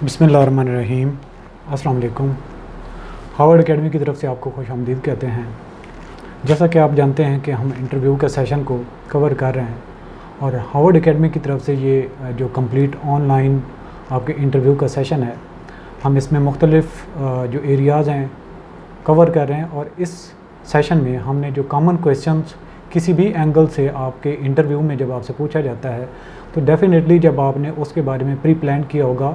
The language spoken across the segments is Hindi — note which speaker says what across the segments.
Speaker 1: बिस्मिल्लाहिर्रहमानिर्रहीम। अस्सलाम वालेकुम। हार्वर्ड एकेडमी की तरफ से आपको खुशामदीद कहते हैं। जैसा कि आप जानते हैं कि हम इंटरव्यू के सेशन को कवर कर रहे हैं और हार्वर्ड एकेडमी की तरफ से ये जो कंप्लीट ऑनलाइन आपके इंटरव्यू का सेशन है, हम इसमें मुख्तलिफ़ जो एरियाज़ हैं कवर कर रहे हैं। और इस सेशन में हमने जो कॉमन क्वेश्चंस किसी भी एंगल से आपके इंटरव्यू में जब आपसे पूछा जाता है, तो डेफ़िनेटली जब आपने उसके बारे में प्री प्लान किया होगा,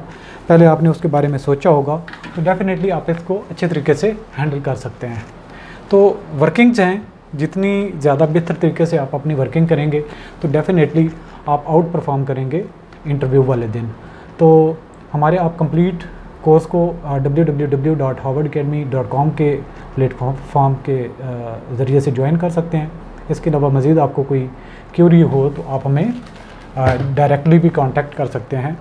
Speaker 1: पहले आपने उसके बारे में सोचा होगा, तो डेफ़िनेटली आप इसको अच्छे तरीके से हैंडल कर सकते हैं। तो वर्किंग्स हैं, जितनी ज़्यादा बेहतर तरीके से आप अपनी वर्किंग करेंगे तो डेफ़िनेटली आप आउट परफॉर्म करेंगे इंटरव्यू वाले दिन। तो हमारे आप कंप्लीट कोर्स को www.harvardacademy.com के प्लेटफॉर्म के ज़रिए से ज्वाइन कर सकते हैं। इसके अलावा मज़ीद आपको कोई क्यूरी हो तो आप हमें डायरेक्टली भी कांटेक्ट कर सकते हैं।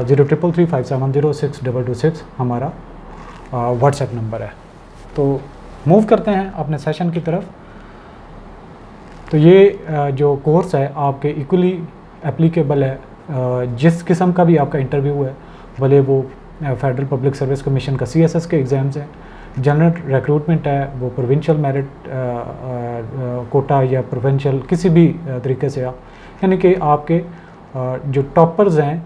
Speaker 1: 0333570622 हमारा व्हाट्सएप नंबर है। तो मूव करते हैं अपने सेशन की तरफ। तो ये जो कोर्स है आपके इक्वली एप्लीकेबल है जिस किस्म का भी आपका इंटरव्यू है, भले वो फेडरल पब्लिक सर्विस कमीशन का CSS के एग्ज़ाम्स हैं, जनरल रिक्रूटमेंट है, वो प्रोविंशियल मेरिट कोटा या प्रोविंशियल किसी भी तरीके से आप, यानी कि आपके जो टॉपर्स हैं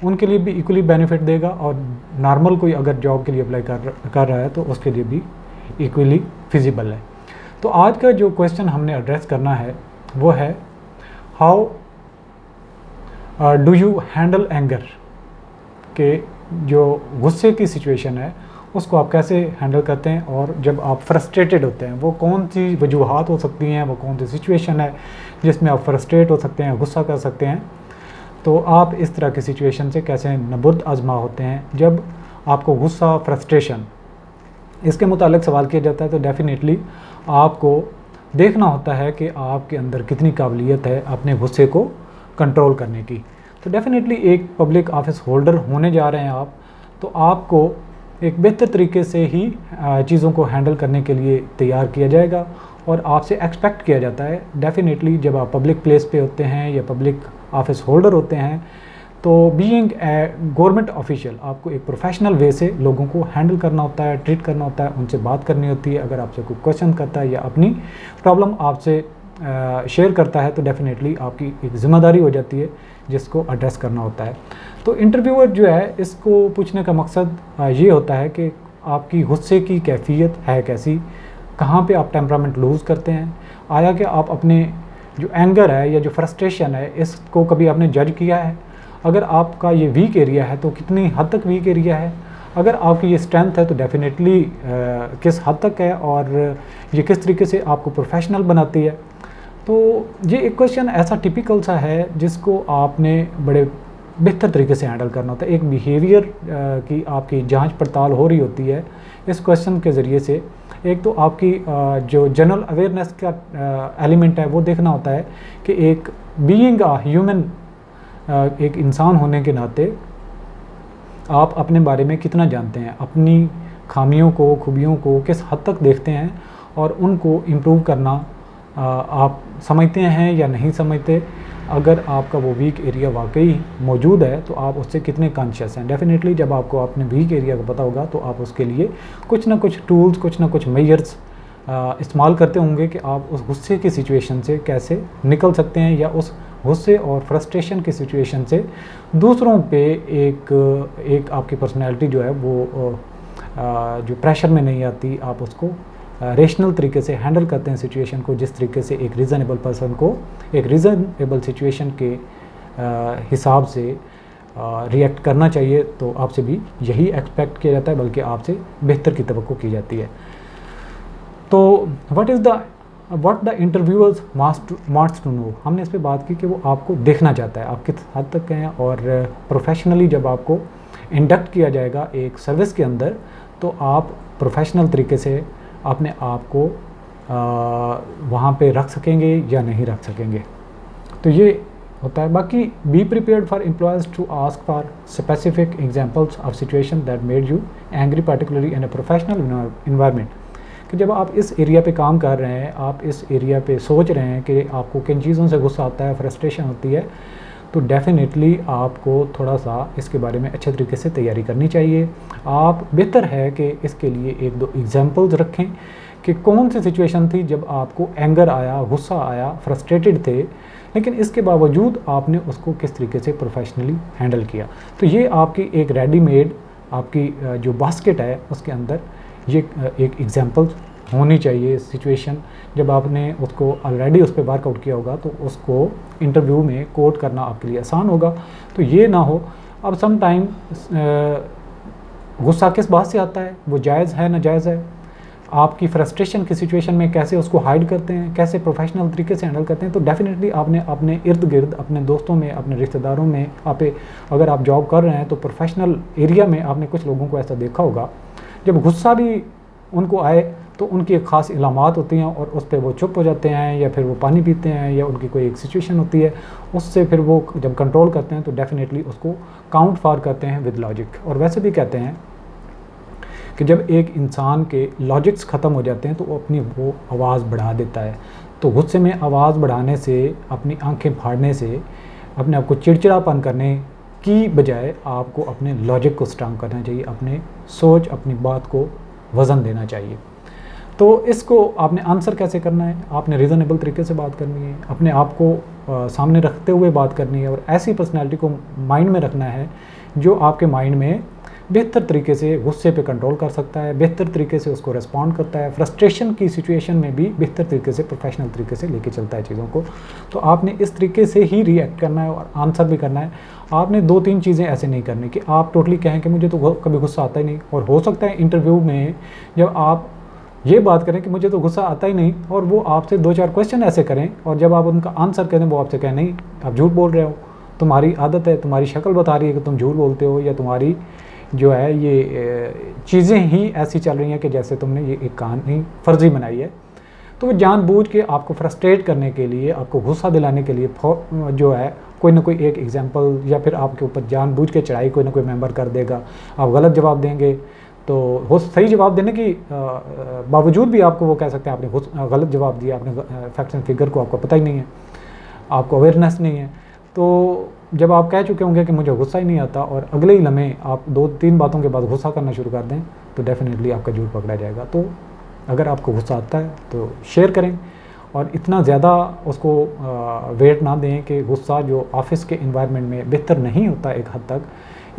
Speaker 1: उनके लिए भी इक्वली बेनिफिट देगा, और नॉर्मल कोई अगर जॉब के लिए अप्लाई कर रहा है तो उसके लिए भी इक्वली फिजिबल है। तो आज का जो क्वेश्चन हमने एड्रेस करना है वो है how do you handle anger, के जो गुस्से की सिचुएशन है उसको आप कैसे हैंडल करते हैं, और जब आप फ्रस्ट्रेटेड होते हैं वो कौन सी वजूहात हो सकती हैं, वो कौन सी सिचुएशन है जिसमें आप फ्रस्ट्रेट हो सकते हैं, गुस्सा कर सकते हैं। तो आप इस तरह की सिचुएशन से कैसे नबुर्द आजमा होते हैं। जब आपको गुस्सा, फ्रस्ट्रेशन इसके मुतालिक सवाल किया जाता है तो डेफ़िनेटली आपको देखना होता है कि आपके अंदर कितनी काबिलियत है अपने गुस्से को कंट्रोल करने की। तो डेफ़िनेटली एक पब्लिक ऑफिस होल्डर होने जा रहे हैं आप, तो आपको एक बेहतर तरीके से ही चीज़ों को हैंडल करने के लिए तैयार किया जाएगा और आपसे एक्सपेक्ट किया जाता है। डेफ़िनेटली जब आप पब्लिक प्लेस पे होते हैं या पब्लिक ऑफिस होल्डर होते हैं, तो बीइंग ए गवर्नमेंट ऑफिशियल आपको एक प्रोफेशनल वे से लोगों को हैंडल करना होता है, ट्रीट करना होता है, उनसे बात करनी होती है। अगर आपसे कोई क्वेश्चन करता है या अपनी प्रॉब्लम आपसे शेयर करता है तो डेफ़िनेटली आपकी एक ज़िम्मेदारी हो जाती है जिसको एड्रेस करना होता है। तो इंटरव्यूअर जो है इसको पूछने का मकसद ये होता है कि आपकी गुस्से की कैफियत है कैसी, कहाँ पे आप टेम्परामेंट लूज़ करते हैं, आया कि आप अपने जो एंगर है या जो फ्रस्ट्रेशन है इसको कभी आपने जज किया है। अगर आपका ये वीक एरिया है तो कितनी हद तक वीक एरिया है, अगर आपकी ये स्ट्रेंथ है तो डेफ़िनेटली किस हद तक है, और ये किस तरीके से आपको प्रोफेशनल बनाती है। तो ये एक क्वेश्चन ऐसा टिपिकल सा है जिसको आपने बड़े बेहतर तरीके से हैंडल करना होता है। एक बिहेवियर की आपकी जांच पड़ताल हो रही होती है इस क्वेश्चन के ज़रिए से। एक तो आपकी जो जनरल अवेयरनेस का एलिमेंट है वो देखना होता है कि एक बीइंग अ ह्यूमन, एक इंसान होने के नाते आप अपने बारे में कितना जानते हैं, अपनी खामियों को, खूबियों को किस हद तक देखते हैं, और उनको इम्प्रूव करना आप समझते हैं या नहीं समझते। अगर आपका वो वीक एरिया वाकई मौजूद है तो आप उससे कितने कॉन्शियस हैं। डेफ़िनेटली जब आपको अपने वीक एरिया का पता होगा तो आप उसके लिए कुछ ना कुछ टूल्स, कुछ ना कुछ मेजर्स इस्तेमाल करते होंगे कि आप उस गुस्से की सिचुएशन से कैसे निकल सकते हैं, या उस गुस्से और फ्रस्ट्रेशन की सिचुएशन से दूसरों पे एक आपकी पर्सनैलिटी जो है वो जो प्रेशर में नहीं आती, आप उसको रेशनल तरीके से हैंडल करते हैं सिचुएशन को, जिस तरीके से एक रीज़नेबल पर्सन को एक रीज़नेबल सिचुएशन के हिसाब से रिएक्ट करना चाहिए। तो आपसे भी यही एक्सपेक्ट किया जाता है, बल्कि आपसे बेहतर की तवक्को की जाती है। तो what the interviewers wants to know, हमने इस पर बात की कि वो आपको देखना चाहता है आप किस हद तक हैं, और प्रोफेशनली जब आपको इंडक्ट किया जाएगा एक सर्विस के अंदर तो आप प्रोफेशनल तरीके से अपने आप को वहाँ पे रख सकेंगे या नहीं रख सकेंगे। तो ये होता है। बाकी be prepared for employers to ask for specific examples of situation that made you angry, particularly in a professional environment. कि जब आप इस एरिया पे काम कर रहे हैं, आप इस एरिया पे सोच रहे हैं कि आपको किन चीज़ों से गुस्सा आता है, फ्रस्ट्रेशन होती है, तो डेफ़िनेटली आपको थोड़ा सा इसके बारे में अच्छे तरीके से तैयारी करनी चाहिए। आप बेहतर है कि इसके लिए 1-2 एग्जांपल्स रखें कि कौन सी सिचुएशन थी जब आपको एंगर आया, गुस्सा आया, फ्रस्ट्रेटेड थे, लेकिन इसके बावजूद आपने उसको किस तरीके से प्रोफेशनली हैंडल किया। तो ये आपकी एक रेडीमेड आपकी जो बास्केट है उसके अंदर ये एक एग्जांपल होनी चाहिए सिचुएशन। जब आपने उसको ऑलरेडी उस पर वर्कआउट किया होगा तो उसको इंटरव्यू में कोट करना आपके लिए आसान होगा। तो ये ना हो अब सम टाइम गुस्सा किस बात से आता है, वो जायज़ है नाजायज़ है, आपकी फ्रस्ट्रेशन की सिचुएशन में कैसे उसको हाइड करते हैं, कैसे प्रोफेशनल तरीके से हैंडल करते हैं। तो डेफिनेटली आपने अपने इर्द गिर्द, अपने दोस्तों में, अपने रिश्तेदारों में, अगर आप जॉब कर रहे हैं तो प्रोफेशनल एरिया में आपने कुछ लोगों को ऐसा देखा होगा जब गुस्सा भी उनको आए तो उनकी एक ख़ास इलामात होती हैं और उस पर वो चुप हो जाते हैं या फिर वो पानी पीते हैं या उनकी कोई एक सिचुएशन होती है, उससे फिर वो जब कंट्रोल करते हैं तो डेफिनेटली उसको काउंट फॉर करते हैं विद लॉजिक। और वैसे भी कहते हैं कि जब एक इंसान के लॉजिक्स ख़त्म हो जाते हैं तो वो अपनी वो आवाज़ बढ़ा देता है। तो गुस्से में आवाज़ बढ़ाने से, अपनी आंखें फाड़ने से, अपने आप को चिड़चिड़ापन करने की बजाय आपको अपने लॉजिक को स्ट्रांग करना चाहिए, अपने सोच, अपनी बात को वज़न देना चाहिए। तो इसको आपने आंसर कैसे करना है, आपने रीज़नेबल तरीके से बात करनी है, अपने आप को सामने रखते हुए बात करनी है और ऐसी पर्सनैलिटी को माइंड में रखना है जो आपके माइंड में बेहतर तरीके से गुस्से पे कंट्रोल कर सकता है, बेहतर तरीके से उसको रिस्पॉन्ड करता है, फ्रस्ट्रेशन की सिचुएशन में भी बेहतर तरीके से, प्रोफेशनल तरीके से लेके चलता है चीज़ों को। तो आपने इस तरीके से ही रिएक्ट करना है और आंसर भी करना है। आपने 2-3 चीज़ें ऐसे नहीं करनी कि आप टोटली कहें कि मुझे तो कभी गुस्सा आता ही नहीं। और हो सकता है इंटरव्यू में जब आप ये बात करें कि मुझे तो गुस्सा आता ही नहीं और वो आपसे 2-4 क्वेश्चन ऐसे करें और जब आप उनका आंसर करें वो आपसे कहें नहीं आप झूठ बोल रहे हो, तुम्हारी आदत है, तुम्हारी शक्ल बता रही है कि तुम झूठ बोलते हो, या तुम्हारी जो है ये चीज़ें ही ऐसी चल रही हैं कि जैसे तुमने ये एक कहानी फर्जी बनाई है। तो वो जानबूझ के आपको फ्रस्ट्रेट करने के लिए, आपको गुस्सा दिलाने के लिए जो है कोई ना कोई एक एग्जांपल या फिर आपके ऊपर जानबूझ के चढ़ाई कोई ना कोई मेंबर कर देगा। आप गलत जवाब देंगे तो हो सही जवाब देने की बावजूद भी आपको वो कह सकते हैं आपने गलत जवाब दिया, आपने फैक्ट्स एंड फिगर को आपको पता ही नहीं है, आपको अवेयरनेस नहीं है। तो जब आप कह चुके होंगे कि मुझे गुस्सा ही नहीं आता और अगले ही लम्हे आप 2-3 बातों के बाद गुस्सा करना शुरू कर दें तो डेफिनेटली आपका झूठ पकड़ा जाएगा। तो अगर आपको गुस्सा आता है तो शेयर करें और इतना ज़्यादा उसको वेट ना दें कि गुस्सा जो ऑफिस के इन्वायरमेंट में बेहतर नहीं होता, एक हद तक,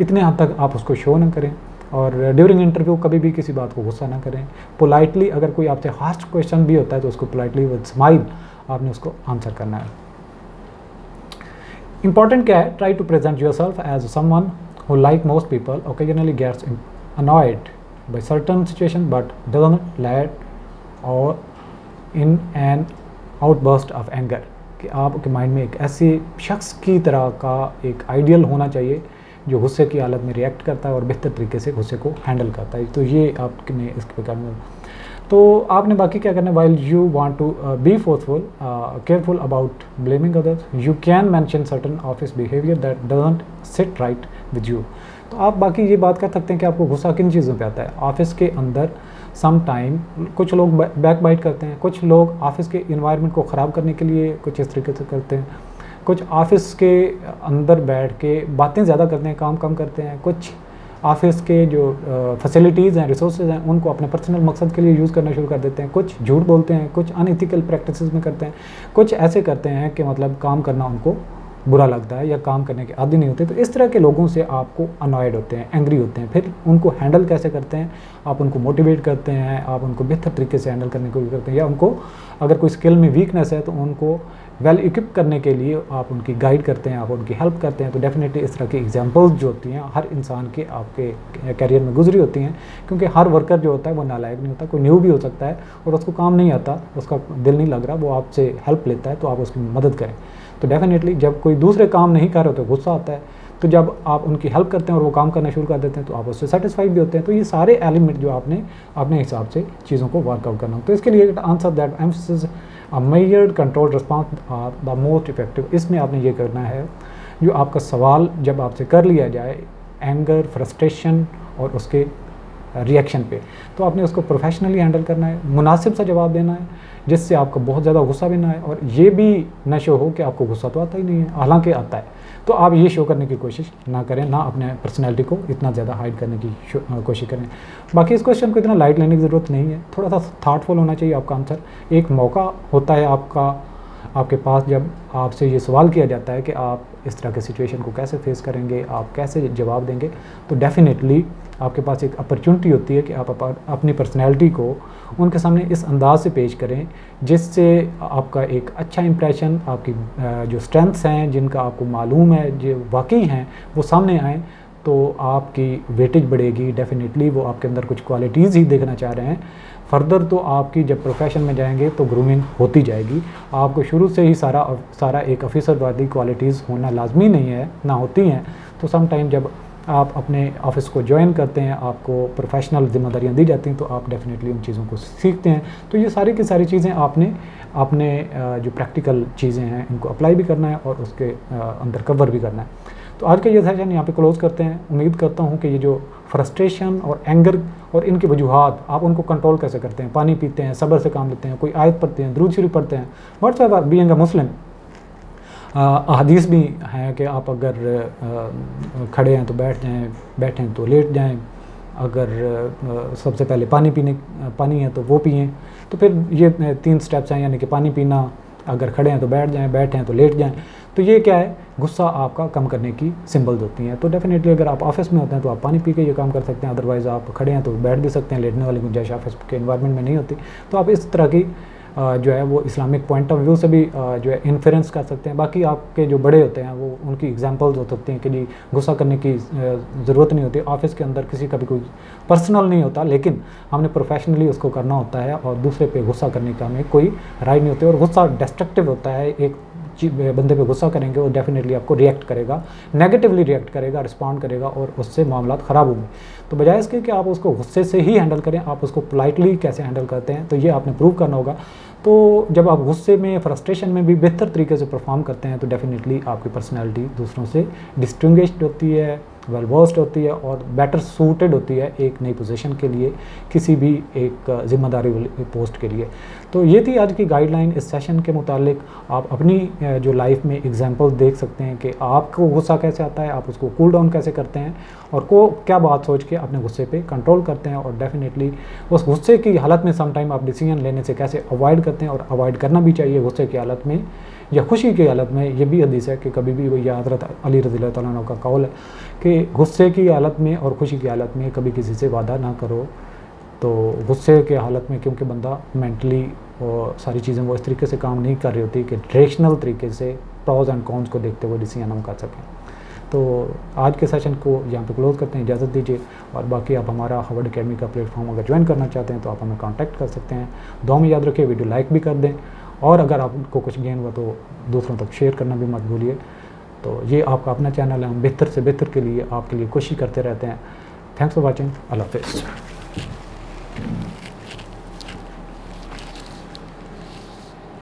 Speaker 1: इतने हद तक आप उसको शो ना करें। और ड्यूरिंग इंटरव्यू कभी भी किसी बात को गुस्सा ना करें। पोलाइटली अगर कोई आपसे हार्श क्वेश्चन भी होता है तो उसको पोलाइटली विद स्माइल आपने उसको आंसर करना है। इंपॉर्टेंट क्या है, try to present yourself as someone who like most people occasionally gets annoyed by certain situation but doesn't let or in an outburst of anger, कि आपके माइंड में एक ऐसे शख्स की तरह का एक आइडियल होना चाहिए जो गुस्से की हालत में रिएक्ट करता है और बेहतर तरीके से गुस्से को हैंडल करता है। तो ये आपने इसके करना। तो आपने बाकी क्या करना है, while you want to be forceful careful about blaming others you can mention certain office behaviour that doesn't sit right with you. तो आप बाकी ये बात कर सकते हैं कि आपको गुस्सा किन चीज़ों पे आता है। ऑफिस के अंदर सम टाइम कुछ लोग बैक बाइट करते हैं, कुछ लोग ऑफिस के इन्वायरमेंट को ख़राब करने के लिए कुछ इस तरीके से करते हैं, कुछ ऑफिस के अंदर बैठ के बातें ज़्यादा करते हैं, काम कम करते हैं, कुछ ऑफिस के जो फैसिलिटीज़ हैं, रिसोर्सेज हैं, उनको अपने पर्सनल मकसद के लिए यूज़ करना शुरू कर देते हैं, कुछ झूठ बोलते हैं, कुछ अनएथिकल प्रैक्टिसेस में करते हैं, कुछ ऐसे करते हैं कि मतलब काम करना उनको बुरा लगता है या काम करने के आदी नहीं होते। तो इस तरह के लोगों से आपको अनॉयड होते हैं, एंग्री होते हैं। फिर उनको हैंडल कैसे करते हैं, आप उनको मोटिवेट करते हैं, आप उनको बेहतर तरीके से हैंडल करने की कोशिश करते हैं, या उनको अगर कोई स्किल में वीकनेस है तो उनको वेल इक्विप करने के लिए आप उनकी गाइड करते हैं, आप उनकी हेल्प करते हैं। तो डेफिनेटली इस तरह की एग्जांपल्स जो होती हैं हर इंसान के आपके कैरियर में गुजरी होती हैं, क्योंकि हर वर्कर जो होता है वो नालायक नहीं होता, कोई न्यू भी हो सकता है और उसको काम नहीं आता, उसका दिल नहीं लग रहा, वो आपसे हेल्प लेता है तो आप उसकी मदद करें। तो डेफिनेटली जब कोई दूसरे काम नहीं कर रहे तो गुस्सा आता है, तो जब आप उनकी हेल्प करते हैं और वो काम करना शुरू कर देते हैं तो आप उससे सेटिस्फाइड भी होते हैं। तो ये सारे एलिमेंट जो आपने अपने हिसाब से चीज़ों को वर्कआउट करना हो। तो इसके लिए answer that emphasis a measured control response are the most effective. इसमें आपने ये करना है, जो आपका सवाल जब आपसे कर लिया जाए, एंगर, फ्रस्ट्रेशन और उसके रिएक्शन पे, तो आपने उसको प्रोफेशनली हैंडल करना है, मुनासिब सा जवाब देना है जिससे आपको बहुत ज़्यादा गुस्सा भी ना आए और ये भी न शो हो कि आपको गुस्सा तो आता ही नहीं है, हालांकि आता है। तो आप ये शो करने की कोशिश ना करें, ना अपने पर्सनैलिटी को इतना ज़्यादा हाइड करने की कोशिश करें। बाकी इस क्वेश्चन को इतना लाइट लेने की ज़रूरत नहीं है, थोड़ा सा थाटफुल होना चाहिए आपका आंसर। एक मौका होता है आपके पास जब आपसे ये सवाल किया जाता है कि आप इस तरह के सिचुएशन को कैसे फेस करेंगे, आप कैसे जवाब देंगे, तो डेफिनेटली आपके पास एक अपॉर्चुनिटी होती है कि आप अपनी पर्सनैलिटी को उनके सामने इस अंदाज से पेश करें जिससे आपका एक अच्छा इंप्रेशन, आपकी जो स्ट्रेंथ्स हैं जिनका आपको मालूम है जो वाकई हैं, वो सामने आएँ, तो आपकी वेटेज बढ़ेगी। डेफिनेटली वो आपके अंदर कुछ क्वालिटीज़ ही देखना चाह रहे हैं। फर्दर तो आपकी जब प्रोफेशन में जाएंगे तो ग्रूमिंग होती जाएगी। आपको शुरू से ही सारा एक ऑफिसर वाली क्वालिटीज़ होना लाजमी नहीं है, ना होती हैं। तो सम टाइम जब आप अपने ऑफिस को ज्वाइन करते हैं, आपको प्रोफेशनल जिम्मेदारियां दी जाती हैं, तो आप डेफिनेटली उन चीज़ों को सीखते हैं। तो ये सारी की सारी चीज़ें आपने अपने जो प्रैक्टिकल चीज़ें हैं इनको अप्लाई भी करना है और उसके अंदर कवर भी करना है। तो आज का ये सेशन यहाँ पे क्लोज़ करते हैं। उम्मीद करता हूँ कि ये जो फ्रस्ट्रेशन और एंगर और इनकी वजूहात, आप उनको कंट्रोल कैसे करते हैं, पानी पीते हैं, सब्र से काम लेते हैं, कोई आयत पढ़ते हैं, दुरूद शरीफ पढ़ते हैं, व्हाट्सएवर बीइंग अ मुस्लिम। अहादीस भी हैं कि आप अगर खड़े हैं तो बैठ जाएं, बैठें तो लेट जाएं, अगर सबसे पहले पानी है तो वो पिएं। तो फिर ये 3 स्टेप्स हैं, यानी कि पानी पीना, अगर खड़े हैं तो बैठ जाएं, बैठे हैं तो लेट जाएं। तो ये क्या है, गुस्सा आपका कम करने की सिंबल्स होती हैं। तो डेफिनेटली अगर आप ऑफिस में होते हैं तो आप पानी पी के ये काम कर सकते हैं, अदरवाइज़ आप खड़े हैं तो बैठ भी सकते हैं, लेटने वाली गुंजाइश ऑफिस के एनवायरनमेंट में नहीं होती। तो आप इस तरह की जो है वो इस्लामिक पॉइंट ऑफ व्यू से भी जो है इन्फ्रेंस कर सकते हैं। बाकी आपके जो बड़े होते हैं वो उनकी एग्जांपल्स हो सकती हैं कि जी गुस्सा करने की ज़रूरत नहीं होती। ऑफिस के अंदर किसी का भी कोई पर्सनल नहीं होता, लेकिन हमने प्रोफेशनली उसको करना होता है और दूसरे पे गुस्सा करने का हमें कोई राइट नहीं होती। और गुस्सा डिस्ट्रक्टिव होता है। एक बंदे पे गुस्सा करेंगे वो डेफिनेटली आपको रिएक्ट करेगा, नेगेटिवली रिएक्ट करेगा, रिस्पॉन्ड करेगा और उससे मामला ख़राब होंगे। तो बजाय इसके कि आप उसको गुस्से से ही हैंडल करें, आप उसको पोलाइटली कैसे हैंडल करते हैं, तो ये आपने प्रूव करना होगा। तो जब आप गुस्से में, फ्रस्ट्रेशन में भी बेहतर तरीके से परफॉर्म करते हैं तो डेफिनेटली आपकी पर्सनैलिटी दूसरों से डिस्टिंग्विश्ड होती है, वेल वर्स्ड होती है और बेटर सूटेड होती है एक नई पोजीशन के लिए, किसी भी एक जिम्मेदारी पोस्ट के लिए। तो ये थी आज की गाइडलाइन। इस सेशन के मुतालिक आप अपनी जो लाइफ में एग्जांपल देख सकते हैं कि आपको गुस्सा कैसे आता है, आप उसको कूल डाउन कैसे करते हैं और क्या बात सोच के अपने गुस्से पे कंट्रोल करते हैं। और डेफिनेटली उस गुस्से की हालत में समटाइम आप डिसीजन लेने से कैसे अवॉइड करते हैं, और अवॉइड करना भी चाहिए गुस्से की हालत में या खुशी की हालत में। ये भी हदीस है कि कभी भी वही हज़रत अली रज़ी अल्लाह अन्हु का कौल है कि गुस्से की हालत में और खुशी की हालत में कभी किसी से वादा ना करो। तो गुस्से के हालत में क्योंकि बंदा मेंटली और सारी चीज़ें वो इस तरीके से काम नहीं कर रही होती कि रेशनल तरीके से प्रॉज एंड कॉन्स को देखते हुए डिसीजन हम कर सकें। तो आज के सेशन को यहाँ पे क्लोज़ करते हैं, इजाज़त दीजिए। और बाकी आप हमारा हार्वर्ड अकेडमी का प्लेटफॉर्म अगर ज्वाइन करना चाहते हैं तो आप हमें कांटेक्ट कर सकते हैं। दुआ में याद रखिए, वीडियो लाइक भी कर दें और अगर आपको कुछ गेन हुआ तो दूसरों तक शेयर करना भी मत भूलिए। तो ये आपका अपना चैनल है, हम बेहतर से बेहतर के लिए आपके लिए कोशिश करते रहते हैं। Thanks for watching. अल्लाह हाफ़िज़।